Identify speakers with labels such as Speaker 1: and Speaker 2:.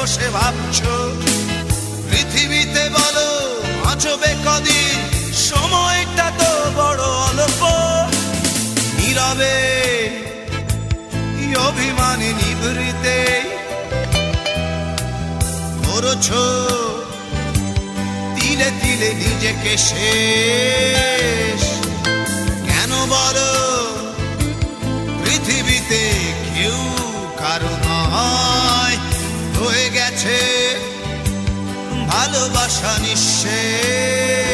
Speaker 1: বসে ভাবছো পৃথিবীতে বলো বাঁচবে কদিন, সময়টা তো বড় অল্প। নীরবে অভিমানী নিভৃতে করছো তিলে তিলে নিজেকে শেষ। কেন বলো পৃথিবীতে কেউ কারো নয়, হয়ে গেছে ভালোবাসা নিঃশেষ।